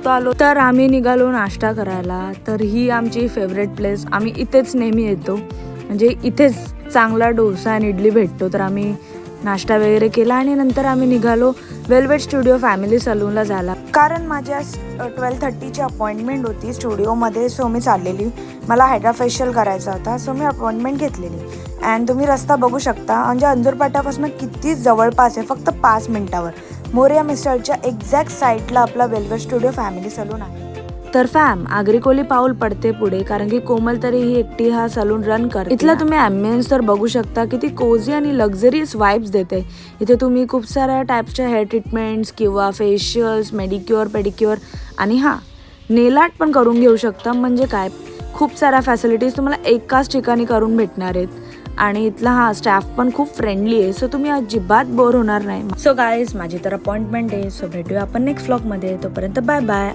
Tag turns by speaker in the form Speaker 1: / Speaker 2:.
Speaker 1: नव्हतो आलो तर आम्ही निघालो नाश्ता करायला. तर ही आमची फेवरेट प्लेस, आम्ही इथेच नेहमी येतो, म्हणजे इथेच चांगला डोसा आणि इडली भेटतो. तर आम्ही नाश्ता वगैरे केला आणि नंतर आम्ही निघालो वेलवेट स्टुडिओ फॅमिली सलूनला जायला, कारण माझ्या 12:30ची अपॉइंटमेंट होती स्टुडिओमध्ये. सो मी चाललेली, मला हायड्रा फेशियल करायचा होता. सो मी अपॉइंटमेंट घेतलेली. अँड तुम्ही रस्ता बघू शकता, म्हणजे अंजूरपाट्यापासून किती जवळपास आहे, फक्त 5 मिनिटावर. मोरया मिसळच्या एक्झॅक्ट साईडला आपला वेलवेट स्टुडिओ फॅमिली सलून आहे. तर फॅम आगरी कोली पाऊल पडते पुढे, कारण की कोमल तरी ही एकटी हा सलून रन करते. इथला तुम्ही ॲम्बियन्स तर बघू शकता, किती कोझी आणि लक्झरियस वाइब्स देते. इथे तुम्ही खूप साऱ्या टाईप्सच्या हेअर ट्रीटमेंट्स किंवा फेशियल्स, मेडिक्युअर, पेडिक्युअर आणि नेल आर्ट पण करून घेऊ शकता. म्हणजे काय, खूप साऱ्या फॅसिलिटीज तुम्हाला एकाच ठिकाणी करून भेटणार आहेत. आणि इथला स्टाफ पण खूप फ्रेंडली आहे. सो तुम्ही अजिबात बोर होणार नाही. सो गाईज, माझी तर अपॉइंटमेंट आहे. सो भेटूया आपण नेक्स्ट व्लॉगमध्ये. तोपर्यंत बाय बाय.